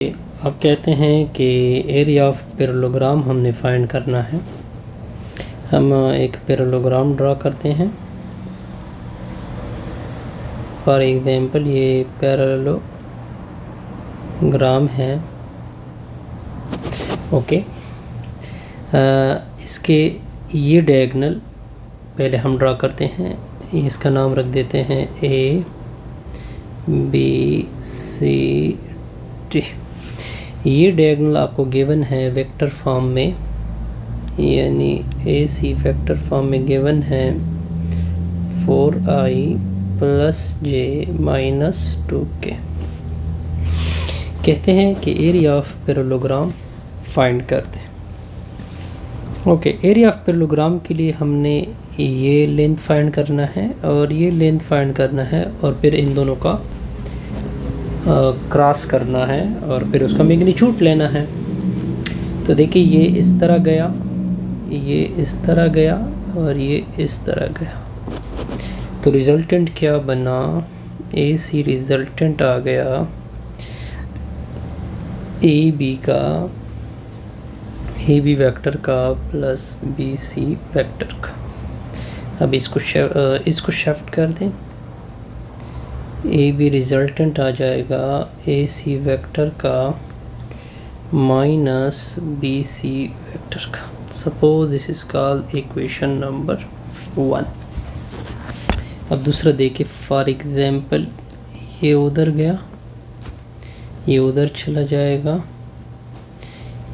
अब कहते हैं कि एरिया ऑफ पैरेललोग्राम हमने फाइंड करना है। हम एक पैरेललोग्राम ड्रा करते हैं। फॉर एग्जांपल ये पैरेललोग्राम है। ओके, इसके ये डायगोनल पहले हम ड्रा करते हैं। इसका नाम रख देते हैं ए बी सी डी। ये डायगोनल आपको गिवन है वेक्टर फॉर्म में, यानी ए सी वेक्टर फॉर्म में गिवन है 4i + j - 2k। कहते हैं कि एरिया ऑफ पैरेललोग्राम फाइंड करते हैं। ओके, एरिया ऑफ पैरेललोग्राम के लिए हमने ये लेंथ फाइंड करना है और ये लेंथ फाइंड करना है और फिर इन दोनों का क्रॉस करना है और फिर उसका मैग्नीट्यूड लेना है। तो देखिए ये इस तरह गया, ये इस तरह गया और ये इस तरह गया। तो रिज़ल्टेंट क्या बना? ए सी रिज़ल्टेंट आ गया ए बी का, ए बी वेक्टर का प्लस बी सी वेक्टर का। अब इसको शिफ्ट कर दें। ए बी रिज़ल्टेंट आ जाएगा ए सी वेक्टर का माइनस बी सी वेक्टर का। Suppose this is called equation number 1। अब दूसरा देखिए, फॉर एग्जांपल ये उधर गया, ये उधर चला जाएगा,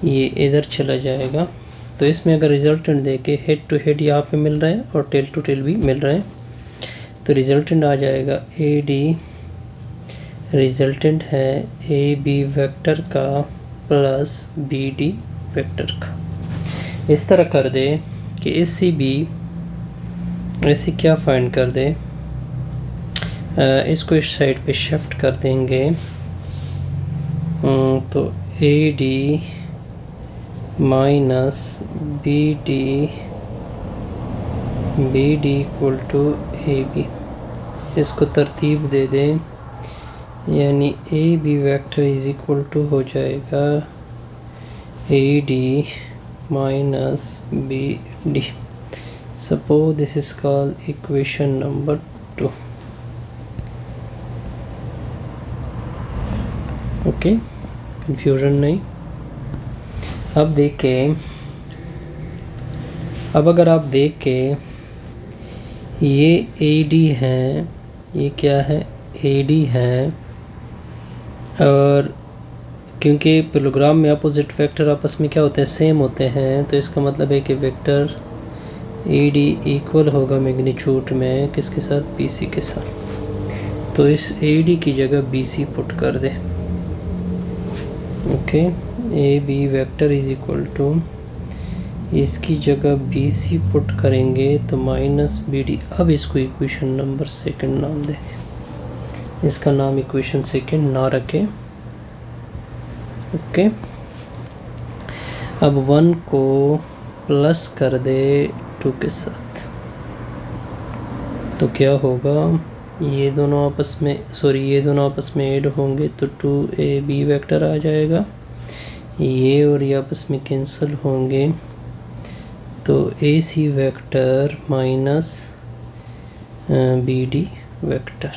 ये इधर चला जाएगा। तो इसमें अगर रिजल्टेंट देके हेड टू हेड यहाँ पे मिल रहा है और टेल टू टेल भी मिल रहा है, तो रिजल्टेंट आ जाएगा ए डी। रिजल्टेंट है ए बी वेक्टर का प्लस बी डी वेक्टर का। इस तरह कर दे कि ए सी बी, ऐसे क्या फाइंड कर दे, इसको इस साइड पे शिफ्ट कर देंगे। तो A D minus B D equal to A B. इसको तरतीब दे दें, यानी A B vector is equal to हो जाएगा A D minus B D. Suppose this is called equation number 2। Okay, confusion नहीं। अब देखें, अब अगर आप देखें ये ए डी है, ये क्या है, ए डी है, और क्योंकि पैरेललोग्राम में अपोजिट वेक्टर आपस में क्या होते हैं, सेम होते हैं, तो इसका मतलब है कि वेक्टर ए डी इक्वल होगा मैग्नीट्यूड में किसके साथ, बी सी के साथ। तो इस ए डी की जगह बी सी पुट कर दे। Okay, A B vector is equal to, इसकी जगह बी सी पुट करेंगे तो माइनस बी डी। अब इसको इक्वेशन नंबर 2 नाम देंगे, इसका नाम इक्वेशन 2 ना रखें। ओके, अब 1 को प्लस कर दे 2 के साथ, तो क्या होगा, ये दोनों आपस में ऐड होंगे तो 2ab वेक्टर आ जाएगा। ये और ये आपस में कैंसिल होंगे तो ac vector minus bd vector.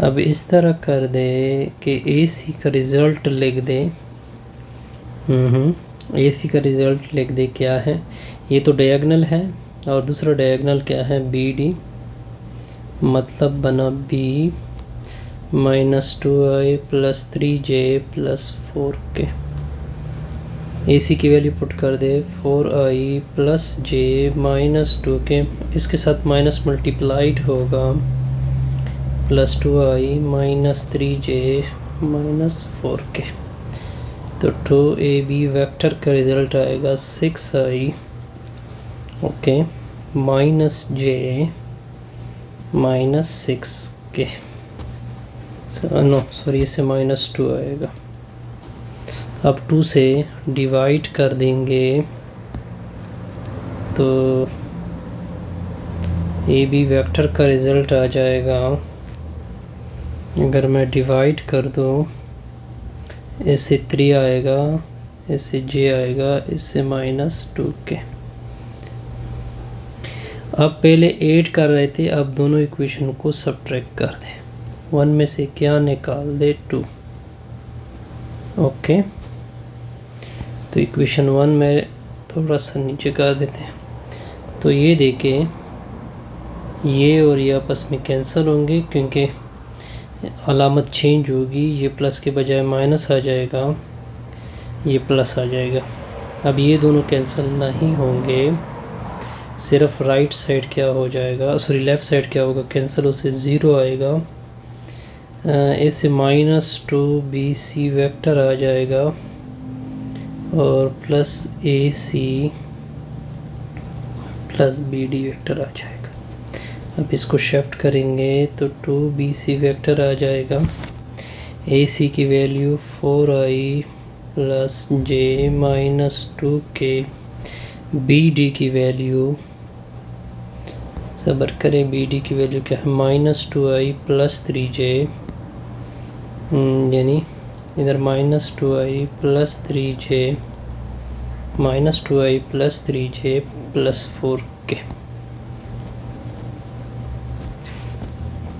अब इस तरह कर दे कि ac का रिज़ल्ट लिख दे। ac का रिज़ल्ट लिख दे क्या है, ये तो डायगोनल है और दूसरा डायगोनल क्या है, bd, मतलब बना b -2i + 3j + 4k। AC की वैल्यू पुट कर दे 4i + j - 2k, इसके साथ माइनस मल्टीप्लाइड होगा +2i - 3j - 4k। तो 2ab वेक्टर का रिज़ल्ट आएगा 6i okay -j -6k। No sorry, इससे -2 आएगा। अब 2 से डिवाइड कर देंगे तो ए बी वेक्टर का रिज़ल्ट आ जाएगा। अगर मैं डिवाइड कर दूँ इससे 3 आएगा, इससे j आएगा, इससे -2k। अब पहले 8 कर रहे थे, अब दोनों इक्वेशन को सब्ट्रैक्ट कर दे। 1 में से क्या निकाल दे? 2। ओके, तो इक्वेशन 1 में थोड़ा सा नीचे कर देते हैं। तो ये देखें, ये और ये आपस में कैंसिल होंगे क्योंकि अलामत चेंज होगी। ये प्लस के बजाय माइनस आ जाएगा, ये प्लस आ जाएगा। अब ये दोनों कैंसिल नहीं होंगे, सिर्फ राइट साइड क्या हो जाएगा, सॉरी लेफ़्ट साइड क्या होगा, कैंसिल उससे 0 आएगा। इससे -2bc वेक्टर आ जाएगा और plus AC plus BD vector आ जाएगा। अब इसको शिफ्ट करेंगे तो 2bc वेक्टर आ जाएगा। AC की value 4i plus j -2k, BD की वैल्यू सबर करें, BD की वैल्यू क्या है? -2i प्लस 3j, यानी इधर -2i plus 3j, -2i plus 3j plus 4k।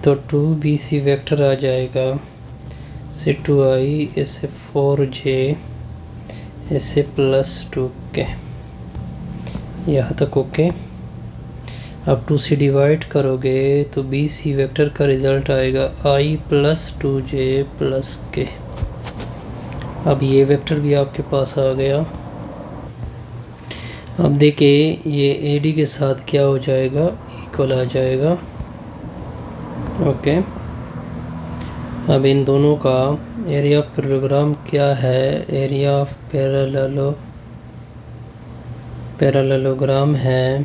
तो 2bc वेक्टर आ जाएगा, से 2i, इससे 4j, इससे प्लस 2k। यहाँ तक ओके। अब 2 से डिवाइड करोगे तो bc वेक्टर का रिज़ल्ट आएगा i plus 2j plus k। अब ये वेक्टर भी आपके पास आ गया। अब देखिए ये AD के साथ क्या हो जाएगा, इक्वल आ जाएगा। ओके, अब इन दोनों का एरिया ऑफ पैरेललोग्राम क्या है? एरिया ऑफ पैरेललोग्राम है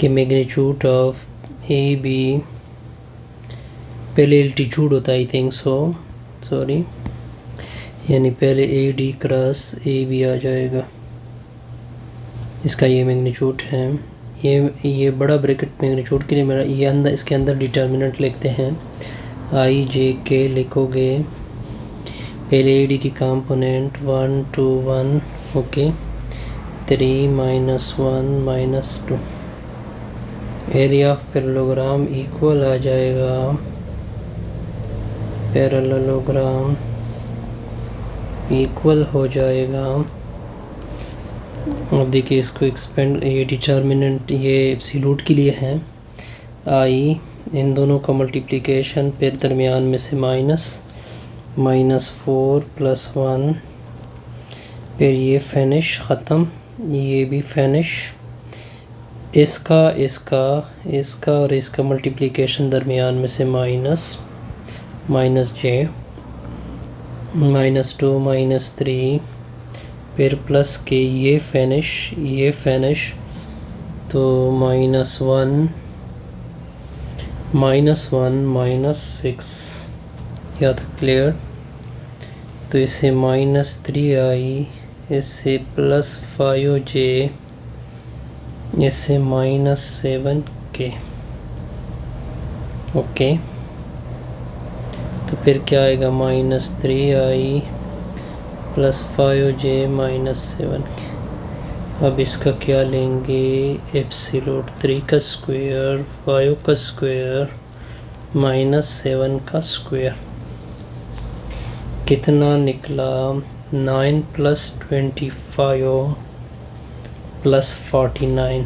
कि मैग्नीट्यूड ऑफ AB, पहले एल्टीट्यूड होता है आई थिंक सो, सॉरी, यानी पहले AD क्रॉस AB आ जाएगा, इसका ये मैग्नीट्यूड है। ये बड़ा ब्रैकेट मैग्नीट्यूड के लिए मेरा ये अंदर, इसके अंदर डिटर्मिनेंट लिखते हैं। I J K लिखोगे, पहले AD की component 1 2 1, okay, 3 -1 -2। Area of parallelogram equal आ जाएगा, पैरेललोग्राम इक्वल हो जाएगा। अब देखिए इसको एक्सपेंड, ये डिटर्मिनेंट ये एब्सोल्यूट के लिए है। I इन दोनों का मल्टीप्लिकेशन, फिर दरमियान में से -4 + 1, फिर ये फिनिश ख़त्म, ये भी फिनिश। इसका और इसका मल्टीप्लिकेशन दरमियान में से -j, -2 -3, फिर प्लस के ये फिनिश, तो -1 -6, या तो क्लियर। तो इससे -3i, इससे +5j, इससे -7k। ओके, तो फिर क्या आएगा? -3i +5j -7k। अब इसका क्या लेंगे? एप्सिलूट 3 का स्क्वायर, 5 का स्क्वायर, -7 का स्क्वायर। कितना निकला? 9 + 25 + 49।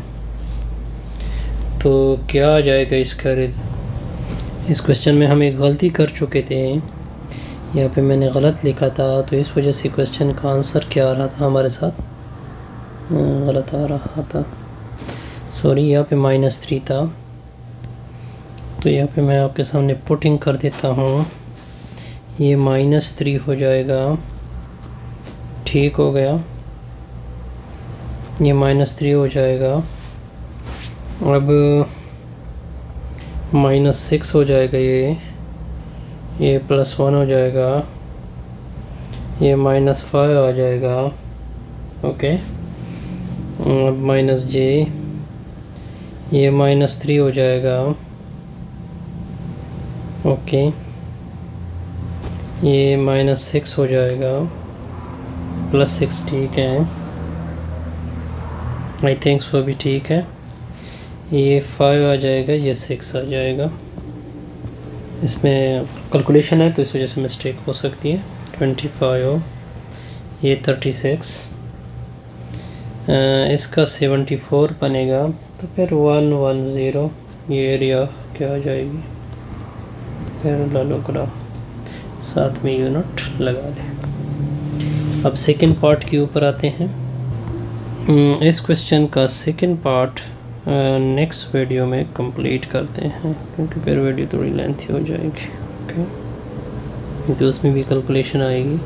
तो क्या आ जाएगा इसका? इस क्वेश्चन में हम एक गलती कर चुके थे, यहाँ पे मैंने गलत लिखा था, तो इस वजह से क्वेश्चन का आंसर क्या आ रहा था हमारे साथ, गलत आ रहा था, सॉरी। यहाँ पे -3 था, तो यहाँ पे मैं आपके सामने पुटिंग कर देता हूँ। ये -3 हो जाएगा, ठीक हो गया, ये -3 हो जाएगा। अब -6 हो जाएगा, ये +1 हो जाएगा, ये -5 आ जाएगा, ओके। अब -j, ये -3 हो जाएगा, ओके। ये -6 हो जाएगा, +6 ठीक है, आई थिंक सो भी ठीक है। ये 5 आ जाएगा, ये 6 आ जाएगा। इसमें कैलकुलेशन है तो इस वजह से मिस्टेक हो सकती है। 25, ये 36, इसका 74 बनेगा, तो फिर 110 ये एरिया क्या आ जाएगी, पैरेललोग्राम, साथ में यूनिट लगा लें। अब सेकंड पार्ट के ऊपर आते हैं। इस क्वेश्चन का सेकंड पार्ट नेक्स्ट वीडियो में कंप्लीट करते हैं, क्योंकि फिर वीडियो थोड़ी लेंथी हो जाएगी। ओके, क्योंकि उसमें भी कैलकुलेशन आएगी।